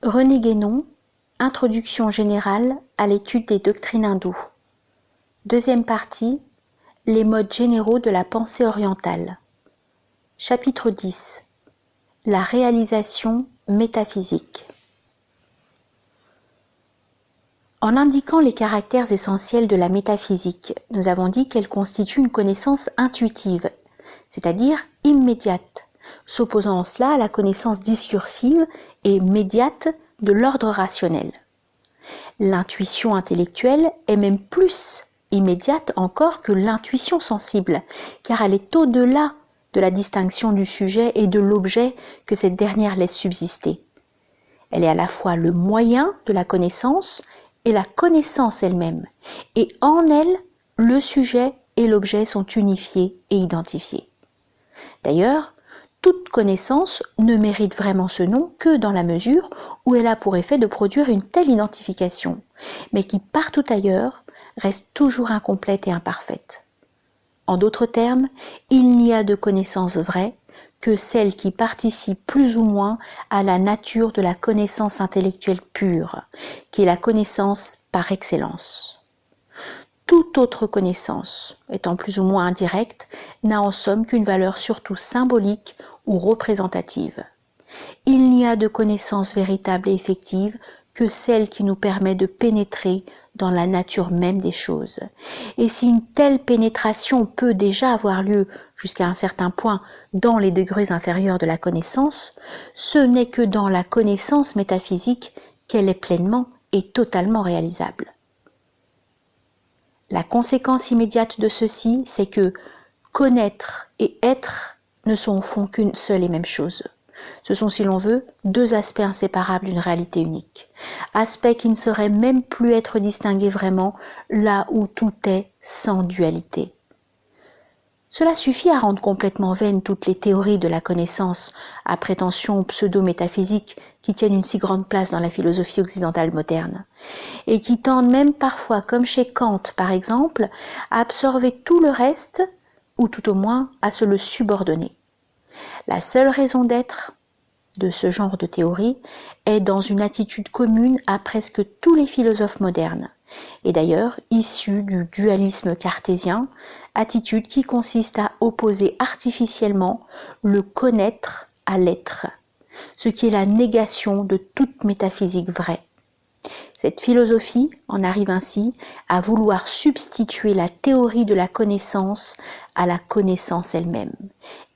René Guénon, Introduction générale à l'étude des doctrines hindoues. Deuxième partie, les modes généraux de la pensée orientale. Chapitre 10. La réalisation métaphysique. En indiquant les caractères essentiels de la métaphysique, nous avons dit qu'elle constitue une connaissance intuitive, c'est-à-dire immédiate, s'opposant en cela à la connaissance discursive et médiate de l'ordre rationnel. L'intuition intellectuelle est même plus immédiate encore que l'intuition sensible, car elle est au-delà de la distinction du sujet et de l'objet que cette dernière laisse subsister. Elle est à la fois le moyen de la connaissance et la connaissance elle-même, et en elle, le sujet et l'objet sont unifiés et identifiés. D'ailleurs, toute connaissance ne mérite vraiment ce nom que dans la mesure où elle a pour effet de produire une telle identification, mais qui partout ailleurs reste toujours incomplète et imparfaite. En d'autres termes, il n'y a de connaissance vraie que celle qui participe plus ou moins à la nature de la connaissance intellectuelle pure, qui est la connaissance par excellence. Toute autre connaissance, étant plus ou moins indirecte, n'a en somme qu'une valeur surtout symbolique ou représentative. Il n'y a de connaissance véritable et effective que celle qui nous permet de pénétrer dans la nature même des choses. Et si une telle pénétration peut déjà avoir lieu jusqu'à un certain point dans les degrés inférieurs de la connaissance, ce n'est que dans la connaissance métaphysique qu'elle est pleinement et totalement réalisable. La conséquence immédiate de ceci, c'est que connaître et être ne sont au fond qu'une seule et même chose. Ce sont, si l'on veut, deux aspects inséparables d'une réalité unique. Aspects qui ne sauraient même plus être distingués vraiment là où tout est sans dualité. Cela suffit à rendre complètement vaines toutes les théories de la connaissance à prétention pseudo-métaphysique qui tiennent une si grande place dans la philosophie occidentale moderne, et qui tendent même parfois, comme chez Kant par exemple, à absorber tout le reste, ou tout au moins à se le subordonner. La seule raison d'être de ce genre de théorie est dans une attitude commune à presque tous les philosophes modernes, et d'ailleurs issue du dualisme cartésien, attitude qui consiste à opposer artificiellement le connaître à l'être, ce qui est la négation de toute métaphysique vraie. Cette philosophie en arrive ainsi à vouloir substituer la théorie de la connaissance à la connaissance elle-même.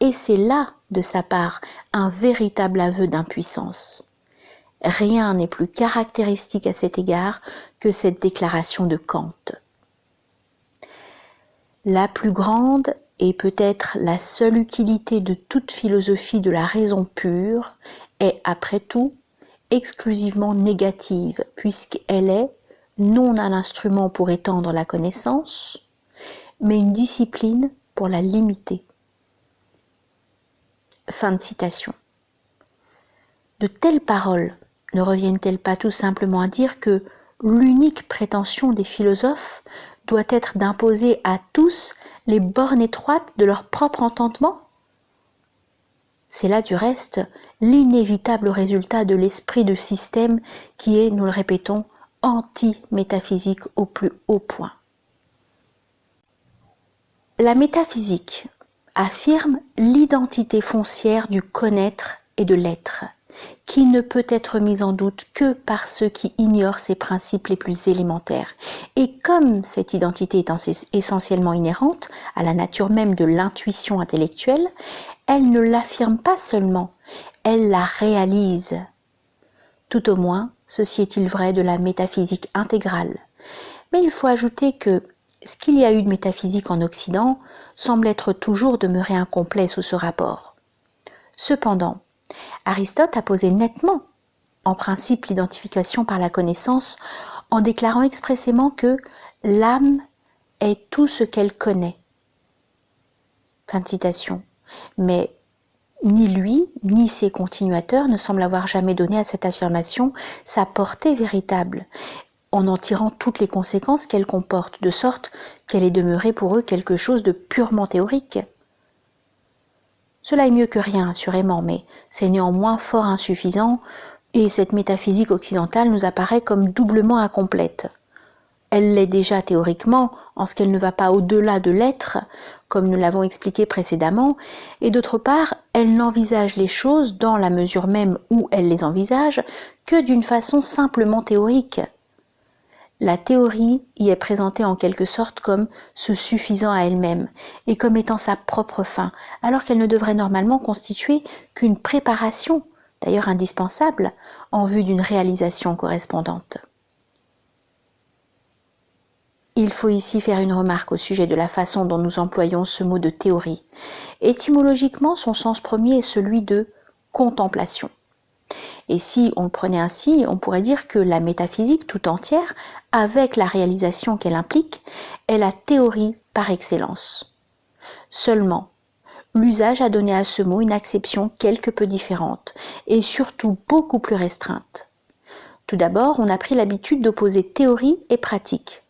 Et c'est là, de sa part, un véritable aveu d'impuissance. Rien n'est plus caractéristique à cet égard que cette déclaration de Kant. La plus grande et peut-être la seule utilité de toute philosophie de la raison pure est, après tout, exclusivement négative, puisqu'elle est non un instrument pour étendre la connaissance, mais une discipline pour la limiter. Fin de citation. De telles paroles ne reviennent-elles pas tout simplement à dire que l'unique prétention des philosophes doit être d'imposer à tous les bornes étroites de leur propre entendement ? C'est là du reste l'inévitable résultat de l'esprit de système qui est, nous le répétons, anti-métaphysique au plus haut point. La métaphysique affirme l'identité foncière du connaître et de l'être, qui ne peut être mise en doute que par ceux qui ignorent ses principes les plus élémentaires. Et comme cette identité est essentiellement inhérente à la nature même de l'intuition intellectuelle, elle ne l'affirme pas seulement, elle la réalise. Tout au moins, ceci est-il vrai de la métaphysique intégrale. Mais il faut ajouter que ce qu'il y a eu de métaphysique en Occident semble être toujours demeuré incomplet sous ce rapport. Cependant, Aristote a posé nettement en principe l'identification par la connaissance en déclarant expressément que l'âme est tout ce qu'elle connaît. Fin de citation. Mais ni lui, ni ses continuateurs ne semblent avoir jamais donné à cette affirmation sa portée véritable, en tirant toutes les conséquences qu'elle comporte, de sorte qu'elle est demeurée pour eux quelque chose de purement théorique. Cela est mieux que rien, assurément, mais c'est néanmoins fort insuffisant Et cette métaphysique occidentale nous apparaît comme doublement incomplète. Elle l'est déjà théoriquement, en ce qu'elle ne va pas au-delà de l'être, comme nous l'avons expliqué précédemment, et d'autre part, elle n'envisage les choses, dans la mesure même où elle les envisage, que d'une façon simplement théorique. La théorie y est présentée en quelque sorte comme se suffisant à elle-même, et comme étant sa propre fin, alors qu'elle ne devrait normalement constituer qu'une préparation, d'ailleurs indispensable, en vue d'une réalisation correspondante. Il faut ici faire une remarque au sujet de la façon dont nous employons ce mot de théorie. Étymologiquement, son sens premier est celui de contemplation. Et si on le prenait ainsi, on pourrait dire que la métaphysique tout entière, avec la réalisation qu'elle implique, est la théorie par excellence. Seulement, l'usage a donné à ce mot une acception quelque peu différente, et surtout beaucoup plus restreinte. Tout d'abord, on a pris l'habitude d'opposer théorie et pratique.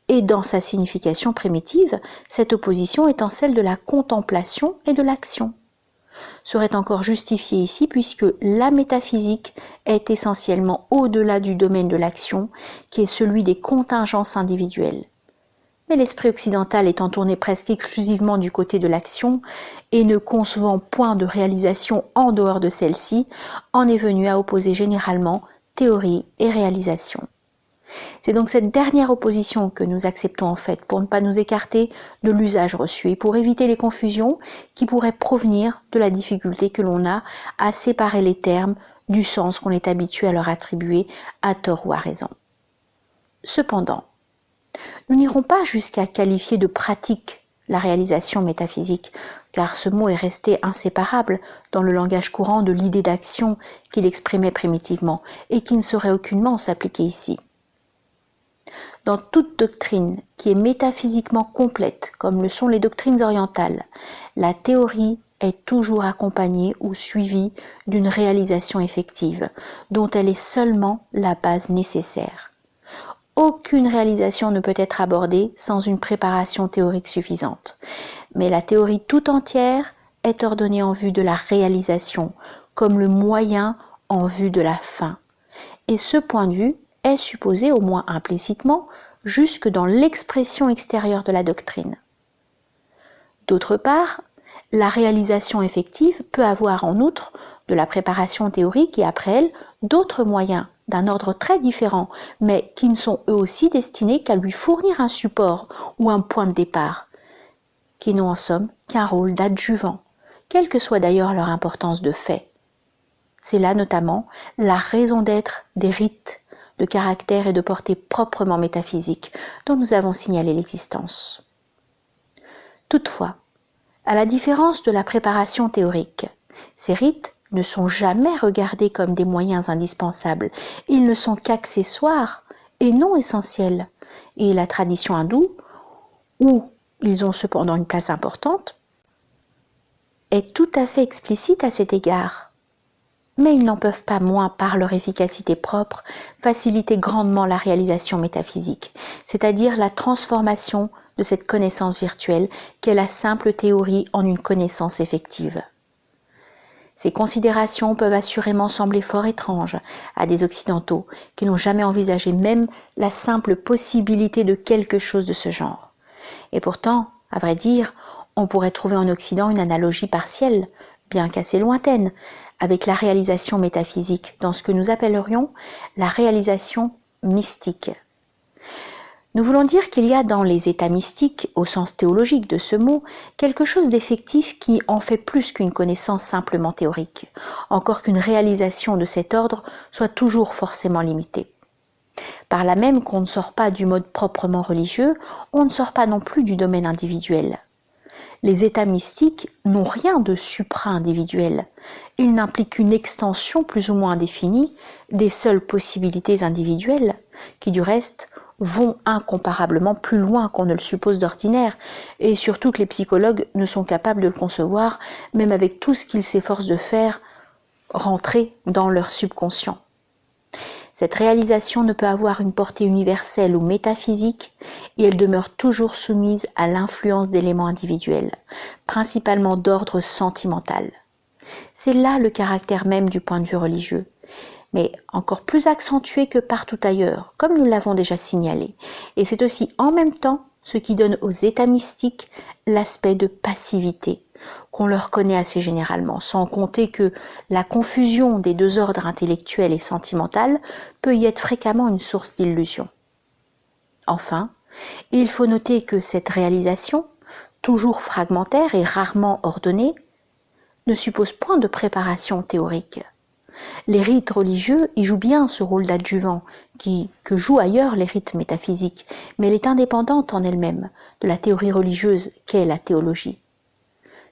Et dans sa signification primitive, cette opposition étant celle de la contemplation et de l'action. Serait encore justifiée ici puisque la métaphysique est essentiellement au-delà du domaine de l'action, qui est celui des contingences individuelles. Mais l'esprit occidental étant tourné presque exclusivement du côté de l'action et ne concevant point de réalisation en dehors de celle-ci, en est venu à opposer généralement théorie et réalisation. C'est donc cette dernière opposition que nous acceptons en fait pour ne pas nous écarter de l'usage reçu et pour éviter les confusions qui pourraient provenir de la difficulté que l'on a à séparer les termes du sens qu'on est habitué à leur attribuer à tort ou à raison. Cependant, nous n'irons pas jusqu'à qualifier de pratique la réalisation métaphysique, car ce mot est resté inséparable dans le langage courant de l'idée d'action qu'il exprimait primitivement et qui ne saurait aucunement s'appliquer ici. Dans toute doctrine qui est métaphysiquement complète, comme le sont les doctrines orientales, la théorie est toujours accompagnée ou suivie d'une réalisation effective, dont elle est seulement la base nécessaire. Aucune réalisation ne peut être abordée sans une préparation théorique suffisante, mais la théorie tout entière est ordonnée en vue de la réalisation, comme le moyen en vue de la fin. Et ce point de vue est supposé, au moins implicitement, jusque dans l'expression extérieure de la doctrine. D'autre part, la réalisation effective peut avoir en outre de la préparation théorique et après elle d'autres moyens d'un ordre très différent, mais qui ne sont eux aussi destinés qu'à lui fournir un support ou un point de départ, qui n'ont en somme qu'un rôle d'adjuvant, quelle que soit d'ailleurs leur importance de fait. C'est là notamment la raison d'être des rites de caractère et de portée proprement métaphysique dont nous avons signalé l'existence. Toutefois, à la différence de la préparation théorique, ces rites ne sont jamais regardés comme des moyens indispensables, ils ne sont qu'accessoires et non essentiels, et la tradition hindoue, où ils ont cependant une place importante, est tout à fait explicite à cet égard. Mais ils n'en peuvent pas moins, par leur efficacité propre, faciliter grandement la réalisation métaphysique, c'est-à-dire la transformation de cette connaissance virtuelle qu'est la simple théorie en une connaissance effective. Ces considérations peuvent assurément sembler fort étranges à des Occidentaux qui n'ont jamais envisagé même la simple possibilité de quelque chose de ce genre. Et pourtant, à vrai dire, on pourrait trouver en Occident une analogie partielle, bien qu'assez lointaine, avec la réalisation métaphysique, dans ce que nous appellerions la réalisation mystique. Nous voulons dire qu'il y a dans les états mystiques, au sens théologique de ce mot, quelque chose d'effectif qui en fait plus qu'une connaissance simplement théorique, encore qu'une réalisation de cet ordre soit toujours forcément limitée. Par là même qu'on ne sort pas du mode proprement religieux, on ne sort pas non plus du domaine individuel. Les états mystiques n'ont rien de supra-individuel. Ils n'impliquent qu'une extension plus ou moins indéfinie des seules possibilités individuelles, qui du reste vont incomparablement plus loin qu'on ne le suppose d'ordinaire, et surtout que les psychologues ne sont capables de le concevoir, même avec tout ce qu'ils s'efforcent de faire rentrer dans leur subconscient. Cette réalisation ne peut avoir une portée universelle ou métaphysique et elle demeure toujours soumise à l'influence d'éléments individuels, principalement d'ordre sentimental. C'est là le caractère même du point de vue religieux. mais encore plus accentuée que partout ailleurs, comme nous l'avons déjà signalé. Et c'est aussi en même temps ce qui donne aux états mystiques l'aspect de passivité qu'on leur connaît assez généralement, sans compter que la confusion des deux ordres intellectuel et sentimental peut y être fréquemment une source d'illusion. Enfin, il faut noter que cette réalisation, toujours fragmentaire et rarement ordonnée, ne suppose point de préparation théorique. Les rites religieux y jouent bien ce rôle d'adjuvant que jouent ailleurs les rites métaphysiques, mais elle est indépendante en elle-même de la théorie religieuse qu'est la théologie.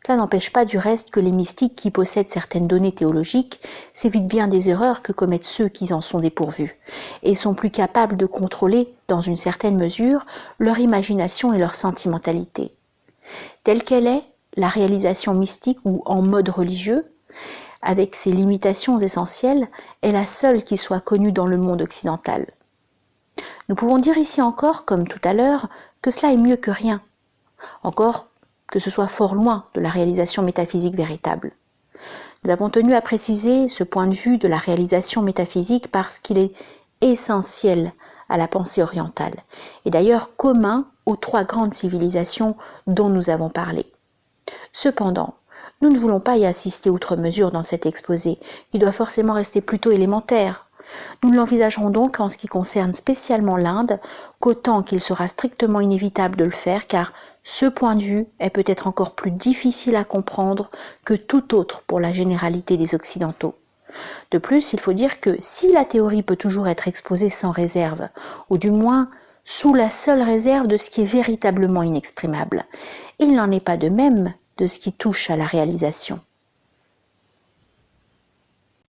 Cela n'empêche pas du reste que les mystiques qui possèdent certaines données théologiques s'évitent bien des erreurs que commettent ceux qui en sont dépourvus, et sont plus capables de contrôler, dans une certaine mesure, leur imagination et leur sentimentalité. Telle qu'elle est, la réalisation mystique ou en mode religieux, avec ses limitations essentielles, est la seule qui soit connue dans le monde occidental. Nous pouvons dire ici encore, comme tout à l'heure, que cela est mieux que rien. Encore que ce soit fort loin de la réalisation métaphysique véritable. Nous avons tenu à préciser ce point de vue de la réalisation métaphysique parce qu'il est essentiel à la pensée orientale, et d'ailleurs commun aux trois grandes civilisations dont nous avons parlé. Cependant, nous ne voulons pas y assister outre mesure dans cet exposé, qui doit forcément rester plutôt élémentaire. Nous ne l'envisagerons donc en ce qui concerne spécialement l'Inde, qu'autant qu'il sera strictement inévitable de le faire, car ce point de vue est peut-être encore plus difficile à comprendre que tout autre pour la généralité des Occidentaux. De plus, il faut dire que si la théorie peut toujours être exposée sans réserve, ou du moins sous la seule réserve de ce qui est véritablement inexprimable, il n'en est pas de même de ce qui touche à la réalisation.